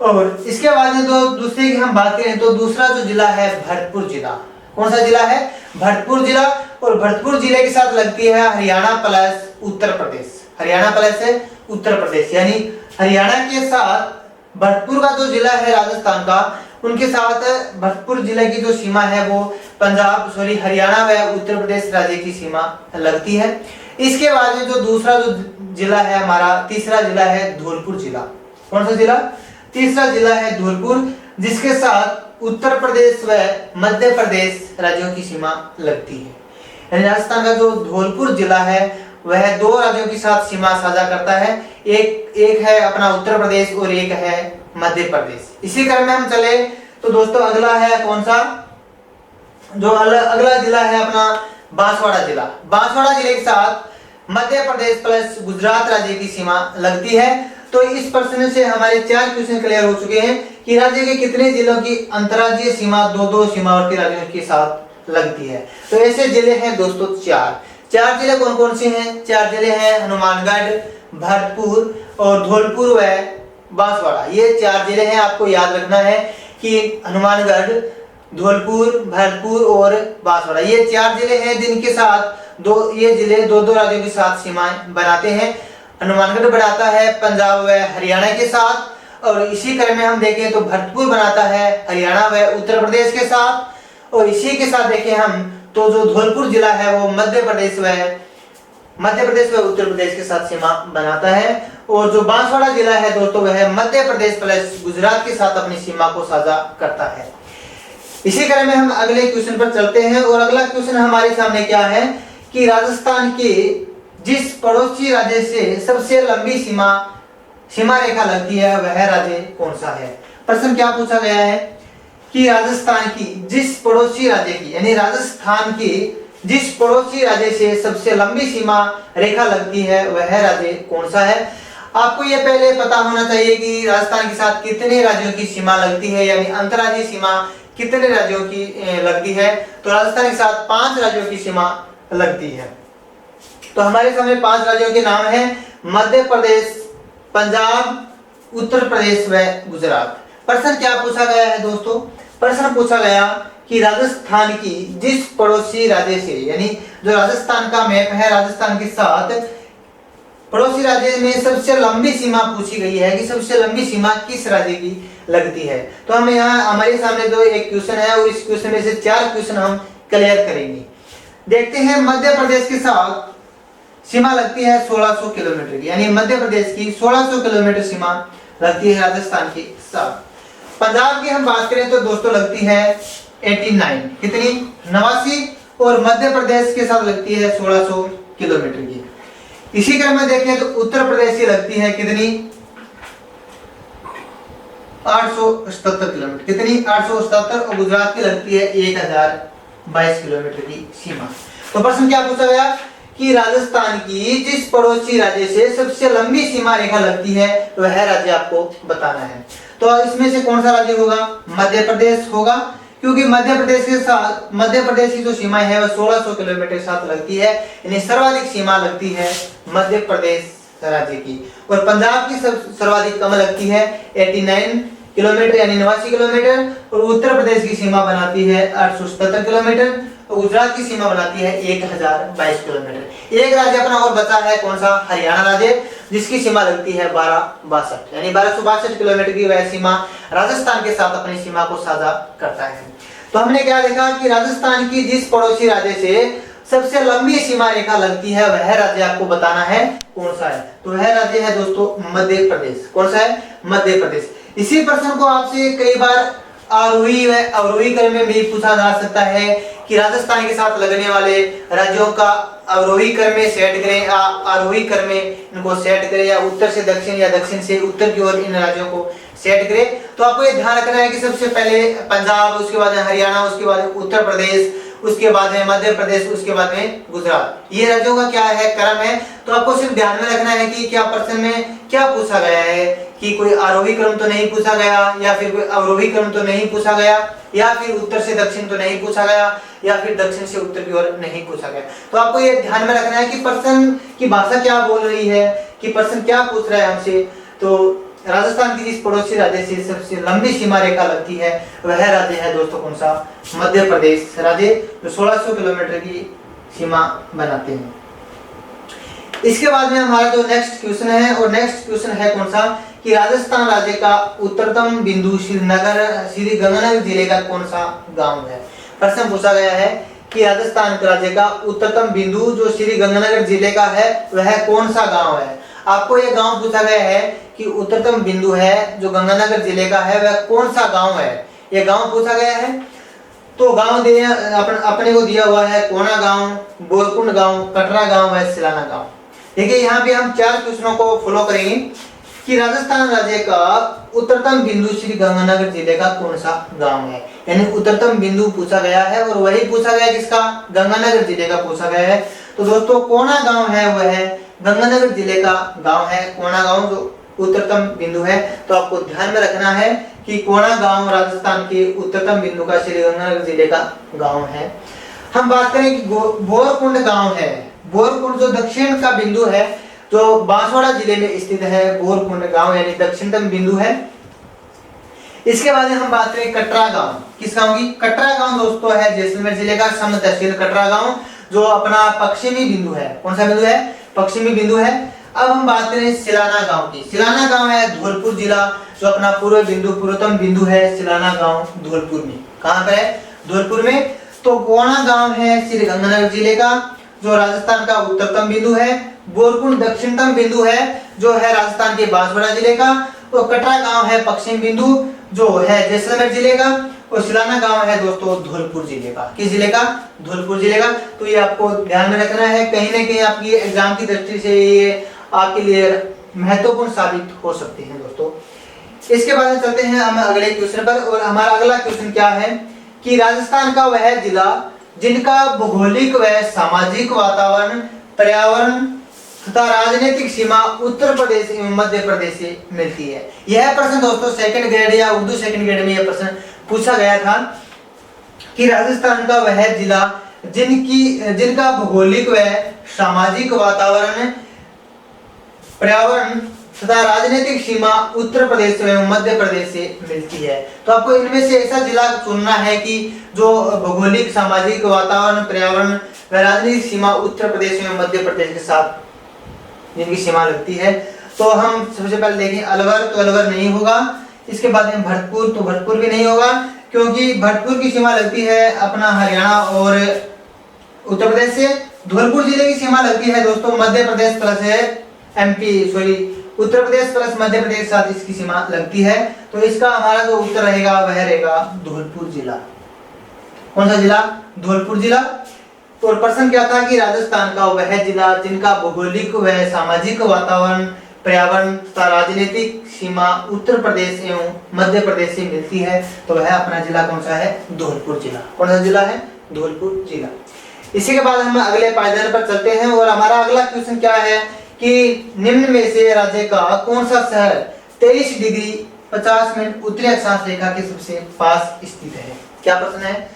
और इसके बाद में तो दूसरे की हम बात करें तो दूसरा जो जिला है भरतपुर जिला। कौन सा जिला है? भरतपुर जिला। और भरतपुर जिले के साथ लगती है हरियाणा प्लस उत्तर प्रदेश। हरियाणा प्लस है उत्तर प्रदेश, यानी हरियाणा के साथ भरतपुर का जो जिला है राजस्थान का, उनके साथ भरतपुर जिले की जो सीमा है वो हरियाणा व उत्तर प्रदेश राज्य की सीमा लगती है। इसके बाद में जो दूसरा जो जिला है हमारा तीसरा जिला है धौलपुर जिला। कौन सा जिला? तीसरा जिला है धौलपुर, जिसके साथ उत्तर प्रदेश व मध्य प्रदेश राज्यों की सीमा लगती है। यानी राजस्थान का जो धौलपुर जिला है वह 2 राज्यों के साथ सीमा साझा करता है। एक है अपना उत्तर प्रदेश और एक है मध्य प्रदेश। इसी क्रम में हम चले तो दोस्तों अगला है कौन सा? जो अगला जिला है अपना बांसवाड़ा जिला। बांसवाड़ा जिले के साथ मध्य प्रदेश प्लस गुजरात राज्य की सीमा लगती है। तो इस प्रश्न से हमारे 4 क्वेश्चन क्लियर हो चुके हैं कि राज्य के कितने जिलों की अंतर्राज्यीय सीमा दो सीमावर्ती राज्यों के साथ लगती है। तो ऐसे जिले हैं दोस्तों 4 जिले कौन कौन से हैं? 4 जिले हैं हनुमानगढ़, भरतपुर और धौलपुर व बांसवाड़ा। ये 4 जिले हैं। आपको याद रखना है कि हनुमानगढ़, धौलपुर, भरतपुर और बांसवाड़ा ये 4 जिले हैं जिनके साथ ये जिले दो राज्यों के साथ सीमाएं बनाते हैं। हनुमानगढ़ बनाता है पंजाब व हरियाणा के साथ, और इसी क्रम में हम देखें तो भरतपुर बनाता है हरियाणा व उत्तर प्रदेश के साथ, और इसी के साथ देखें हम तो जो धौलपुर जिला है वो मध्य प्रदेश व उत्तर प्रदेश के साथ सीमा बनाता है। और जो बांसवाड़ा जिला है दोस्तों वह मध्य प्रदेश प्लस गुजरात के साथ अपनी सीमा को साझा करता है। इसी क्रम में हम अगले क्वेश्चन पर चलते हैं और अगला क्वेश्चन हमारे सामने क्या है कि राजस्थान के जिस पड़ोसी राज्य से सबसे लंबी सीमा रेखा लगती है वह राज्य कौन सा है? प्रश्न क्या पूछा गया है कि राजस्थान की जिस पड़ोसी राज्य की यानी राजस्थान के जिस पड़ोसी राज्य से सबसे लंबी सीमा रेखा लगती है वह राज्य कौन सा है? आपको यह पहले पता होना चाहिए कि राजस्थान के साथ कितने राज्यों की सीमा लगती है, यानी अंतर्राज्यीय सीमा कितने राज्यों की लगती है? तो राजस्थान के साथ 5 राज्यों की सीमा लगती है। तो हमारे सामने 5 राज्यों के नाम है मध्य प्रदेश, पंजाब, उत्तर प्रदेश व गुजरात। प्रश्न क्या पूछा गया है दोस्तों? प्रश्न पूछा गया कि राजस्थान की जिस पड़ोसी राज्य से, यानी जो राजस्थान का मैप है, राजस्थान के साथ पड़ोसी राज्य में सबसे लंबी सीमा पूछी गई है कि सबसे लंबी सीमा किस राज्य की लगती है। तो हम यहाँ हमारे सामने जो एक क्वेश्चन है और इस क्वेश्चन में से 4 क्वेश्चन हम क्लियर करेंगे। देखते हैं, मध्य प्रदेश के साथ सीमा लगती है 1600 किलोमीटर की, यानी मध्य प्रदेश की 1600 किलोमीटर सीमा लगती है राजस्थान के साथ। पंजाब की हम बात करें तो दोस्तों लगती है 89, कितनी? 89, और मध्य प्रदेश के साथ लगती है 1600 किलोमीटर की। इसी क्रम में देखें तो उत्तर प्रदेश की लगती है कितनी? 877 किलोमीटर, कितनी? 877, और गुजरात की लगती है 1022 किलोमीटर की सीमा। तो प्रश्न क्या पूछा गया कि राजस्थान की जिस पड़ोसी राज्य से सबसे लंबी सीमा रेखा लगती है तो वह राज्य आपको बताना है। तो इसमें से कौन सा राज्य होगा? मध्य प्रदेश होगा, क्योंकि मध्य प्रदेश के साथ, मध्य प्रदेश की जो सीमा है वह 1600 किलोमीटर के साथ लगती है, यानी सर्वाधिक सीमा लगती है मध्य प्रदेश राज्य की। और पंजाब की सर्वाधिक कम लगती है 89 किलोमीटर, यानी 89 किलोमीटर, और उत्तर प्रदेश की सीमा बनाती है 877 किलोमीटर, और गुजरात की सीमा बनाती है 1022 किलोमीटर। एक राज्य अपना और बचा है, कौन सा? हरियाणा राज्य, जिसकी सीमा लगती है 1262, यानी 1262 किलोमीटर की वह सीमा राजस्थान के साथ अपनी सीमा को साझा करता है। तो हमने क्या देखा कि राजस्थान की जिस पड़ोसी राज्य से सबसे लंबी सीमा रेखा लगती है वह राज्य आपको बताना है कौन सा है। तो वह राज्य है दोस्तों मध्य प्रदेश। कौन सा है? मध्य प्रदेश। इसी प्रश्न को आपसे कई बार आरोही व अवरोही क्रम में भी पूछा जा सकता है कि राजस्थान के साथ लगने वाले राज्यों का अवरोही क्रम में सेट करें या आरोही क्रम में इनको सेट करें, या उत्तर से दक्षिण या दक्षिण से उत्तर की ओर इन राज्यों को सेट करें। तो आपको ये ध्यान रखना है कि सबसे पहले पंजाब, उसके बाद हरियाणा, उसके बाद उत्तर प्रदेश, उसके बाद में मध्य प्रदेश, उसके बाद में गुजरात, ये राज्यों का क्या है? क्रम है। तो आपको सिर्फ ध्यान में रखना है कि क्या प्रश्न में क्या पूछा गया है, कि कोई आरोही क्रम तो नहीं पूछा गया, या फिर कोई अवरोही क्रम तो नहीं पूछा गया, या फिर उत्तर से दक्षिण तो नहीं पूछा गया, या फिर दक्षिण से उत्तर की ओर नहीं पूछा गया। तो आपको ये ध्यान में रखना है कि प्रश्न की भाषा क्या बोल रही है, कि प्रश्न क्या पूछ रहा है हमसे। तो राजस्थान की जिस पड़ोसी राज्य से सबसे लंबी सीमा रेखा लगती है वह राज्य है दोस्तों कौन सा? मध्य प्रदेश राज्य, जो 1600 किलोमीटर की सीमा बनाते हैं। इसके बाद में हमारा जो नेक्स्ट क्वेश्चन है, और नेक्स्ट क्वेश्चन है कौन सा? कि राजस्थान राज्य का उत्तरतम बिंदु श्री गंगानगर जिले का कौन सा गांव है? प्रश्न पूछा गया है कि राजस्थान राज्य का उत्तरतम बिंदु जो श्री गंगानगर जिले का है वह कौन सा गांव है? आपको यह गांव पूछा गया है कि उत्तरतम बिंदु है जो गंगानगर जिले का है वह कौन सा गांव है, यह गांव पूछा गया है। तो गांव अपने को दिया हुआ है कोना गांव, बोरकुंड गांव, कटरा गांव व सिलाना गांव। देखिए यहाँ पे हम 4 क्वेश्चनों को फॉलो करेंगे कि राजस्थान राज्य का उत्तरतम बिंदु श्री गंगानगर जिले का कौन सा गांव है, यानी उत्तरतम बिंदु पूछा गया है, और वही पूछा गया किसका? गंगानगर जिले का पूछा गया है। तो दोस्तों कोना गांव है वह गंगानगर जिले का गांव है, कोना गांव जो उत्तरतम बिंदु है। तो आपको ध्यान में रखना है कि कोना गांव राजस्थान के उत्तरतम बिंदु का श्री गंगानगर जिले का गांव है। हम बात करें कि बोरकुंड गांव है, बोरकुंड जो दक्षिण का बिंदु है, जो बांसवाड़ा जिले में स्थित है, बोरकुंड गांव यानी दक्षिणतम बिंदु है। इसके बाद हम बात करें कटरा गांव, किस गांव की? कटरा गांव दोस्तों है जैसलमेर जिले का सम तहसील कटरा गांव, जो अपना पश्चिमी बिंदु है। कौन सा बिंदु है? पश्चिमी बिंदु है। अब हम बात करें सिलाना गांव की। सिलाना गांव है धौलपुर जिला, जो अपना पूर्व बिंदु, पूर्वतम बिंदु है सिलाना गांव धौलपुर में। कहां पर है? धौलपुर में। तो कोना गांव है श्री गंगानगर जिले का, जो राजस्थान का उत्तरतम बिंदु है। बोरकुंड दक्षिणतम बिंदु है, जो है राजस्थान के बांसवाड़ा जिले का। और कटरा गांव है पश्चिम बिंदु, जो है जैसलमेर जिले का। और सिलाना गांव है दोस्तों धौलपुर जिले का। किस जिले का? धौलपुर जिले का। तो ये आपको ध्यान में रखना है, कहीं ना कहीं आपकी एग्जाम की दृष्टि से ये आपके लिए महत्वपूर्ण साबित हो सकते हैं दोस्तों। इसके बाद चलते हैं हम अगले क्वेश्चन पर, और हमारा अगला क्वेश्चन क्या है कि राजस्थान का वह जिला जिनका भौगोलिक व सामाजिक वातावरण, पर्यावरण तथा राजनीतिक सीमा उत्तर प्रदेश एवं मध्य प्रदेश से मिलती है। यह प्रश्न दोस्तों सेकंड ग्रेड या उर्दू सेकंड ग्रेड में यह प्रश्न पूछा गया था कि राजस्थान का वह जिला जिनका भौगोलिक व सामाजिक वातावरण, पर्यावरण तथा राजनीतिक सीमा उत्तर प्रदेश एवं मध्य प्रदेश से मिलती है। तो आपको इनमें से ऐसा जिला चुनना है कि जो भौगोलिक, सामाजिक वातावरण, पर्यावरण व राजनीतिक सीमा उत्तर प्रदेश एवं मध्य प्रदेश के साथ जिनकी सीमा लगती है। तो हम सबसे पहले देखें अलवर, तो अलवर नहीं होगा। इसके बाद में भरतपुर, तो भरतपुर भी नहीं होगा, क्योंकि भरतपुर की सीमा लगती है अपना हरियाणा और उत्तर प्रदेश से। धौलपुर जिले की सीमा लगती है दोस्तों मध्य प्रदेश प्लस उत्तर प्रदेश प्लस मध्य प्रदेश के साथ इसकी सीमा लगती है। तो इसका हमारा जो उत्तर रहेगा वह रहेगा धौलपुर जिला। कौन सा जिला? धौलपुर जिला। और प्रश्न क्या था कि राजस्थान का वह जिला जिनका भौगोलिक व सामाजिक वातावरण, पर्यावरण तथा राजनीतिक सीमा उत्तर प्रदेश एवं मध्य प्रदेश से मिलती है। तो वह अपना जिला कौन सा है? धौलपुर जिला। कौन सा जिला है? धौलपुर जिला। इसी के बाद हम अगले पायदान पर चलते हैं और हमारा अगला क्वेश्चन क्या है कि निम्न में से राज्य का कौन सा शहर 23 डिग्री 50 मिनट उत्तरी अक्षांश रेखा के सबसे पास स्थित है? क्या प्रश्न है?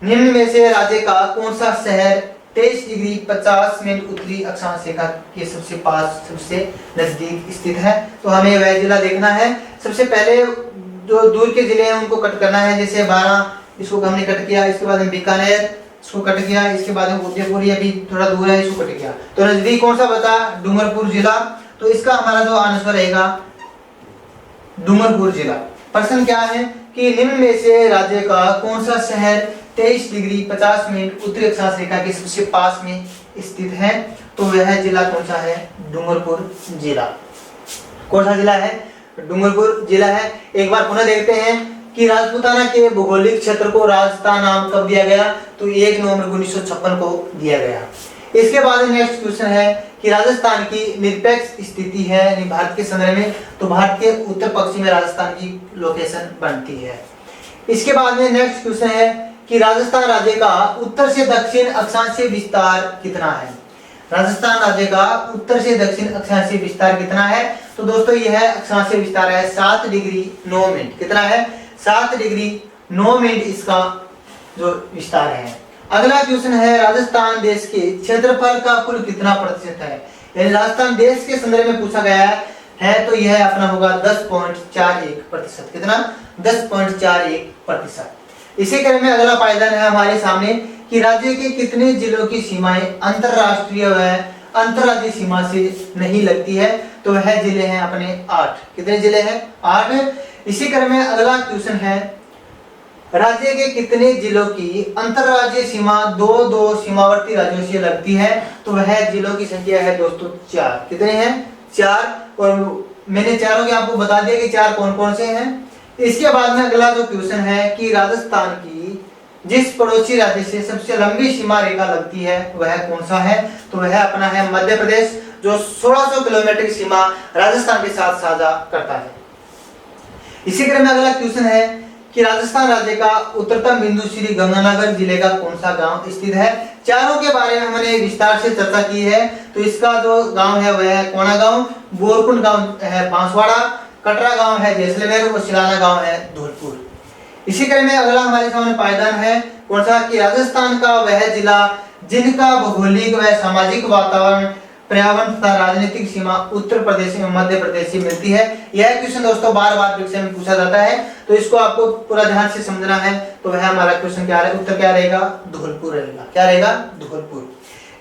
निम्न में से राज्य का कौन सा शहर 23 डिग्री 50 मिनट उत्तरी अक्षांश रेखा के सबसे पास, सबसे नजदीक स्थित है? तो हमें वह जिला देखना है। सबसे पहले जो दूर के जिले हैं उनको कट करना है, जैसे 12 इसको हमने कट किया, इसके बाद में बीकानेर इसको कट किया, इसके बाद में उदयपुर ये भी थोड़ा दूर है, इसको कट किया। तो नजदीक कौन सा बचा? डूंगरपुर जिला। तो इसका हमारा जो आंसर रहेगा डूंगरपुर जिला। प्रश्न क्या है कि निम्न में से राज्य का कौन सा शहर 23 डिग्री 50 मिनट उत्तरी अक्षांश रेखा के सबसे पास में स्थित है? तो वह जिला कौन सा है? डूंगरपुर जिला। कौन सा जिला है? डूंगरपुर जिला है। एक बार पुनः देखते हैं कि राजपूताना के भौगोलिक क्षेत्र को राजस्थान नाम कब दिया गया? तो 1 नवंबर 1956 को दिया गया। इसके बाद नेक्स्ट क्वेश्चन है कि राजस्थान की निरपेक्ष स्थिति है भारत के संदर्भ में, तो भारत के उत्तर पश्चिम में राजस्थान की लोकेशन बनती है। इसके बाद में नेक्स्ट क्वेश्चन है कि राजस्थान राज्य का उत्तर से दक्षिण अक्षांशीय विस्तार कितना है? राजस्थान राज्य का उत्तर से दक्षिण अक्षांशीय विस्तार कितना है? तो दोस्तों यह अक्षांशीय विस्तार है 7 डिग्री 9 मिनट। कितना है? 7 डिग्री 9 मिनट इसका जो विस्तार है। अगला क्वेश्चन है राजस्थान देश के क्षेत्रफल का कुल कितना प्रतिशत है? यानी राजस्थान देश के संदर्भ में पूछा गया है, तो यह अपना होगा 10.41%। कितना? 10.41%। इसी क्रम में अगला पायदान है हमारे सामने कि राज्य के कितने जिलों की सीमाएं अंतरराष्ट्रीय व अंतर्राज्यीय सीमा से नहीं लगती है? तो वह जिले हैं अपने 8। कितने जिले हैं? 8। इसी क्रम में अगला क्वेश्चन है राज्य के कितने जिलों की अंतर्राज्यीय सीमा 2 सीमावर्ती राज्यों से लगती है? तो वह जिलों की संख्या है दोस्तों 4। कितने हैं? 4। और मैंने चारों के आपको बता दिया कि 4 कौन कौन से हैं। इसके बाद में अगला जो क्वेश्चन है कि राजस्थान की जिस पड़ोसी राज्य से सबसे लंबी सीमा रेखा लगती है वह कौन सा है? तो वह अपना है मध्य प्रदेश, जो 1600 किलोमीटर की सीमा राजस्थान के साथ साझा करता है। इसी क्रम में अगला क्वेश्चन है कि राजस्थान राज्य का उत्तरतम बिंदु श्री गंगानगर जिले का कौन सा गांव स्थित है? चारों के बारे में हमने विस्तार से चर्चा की है। तो इसका जो गांव है वह है कोना गांव, बोरकुंड गांव है बांसवाड़ा, कटरा गांव है जैसलमेर और सिलाना गांव है धौलपुर। इसी क्रम में अगला हमारे सामने पायदान है कौन सा कि राजस्थान का वह जिला जिनका भौगोलिक व सामाजिक वातावरण, पर्यावरण तथा राजनीतिक सीमा उत्तर प्रदेश एवं मध्य प्रदेश से मिलती है। यह क्वेश्चन दोस्तों बार बार परीक्षा में पूछा जाता है, तो इसको आपको पूरा ध्यान से समझना है। तो वह हमारा क्वेश्चन क्या है? उत्तर क्या रहेगा? धौलपुर रहेगा। क्या रहेगा? धौलपुर।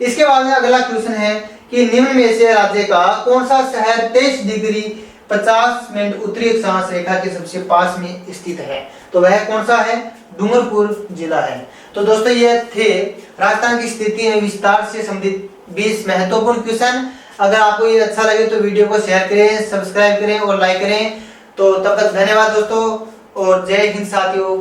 इसके बाद में अगला क्वेश्चन है कि निम्न में से राज्य का कौन सा शहर 23 डिग्री 50 मिनट उत्तरी अक्षांश रेखा के सबसे पास में स्थित है? तो वह कौन सा है? डूंगरपुर जिला है। तो दोस्तों ये थे राजस्थान की स्थिति में विस्तार से संबंधित 20 महत्वपूर्ण क्वेश्चन। अगर आपको ये अच्छा लगे तो वीडियो को शेयर करें, सब्सक्राइब करें और लाइक करें। तो तब तक धन्यवाद दोस्तों और जय हिंद साथियों।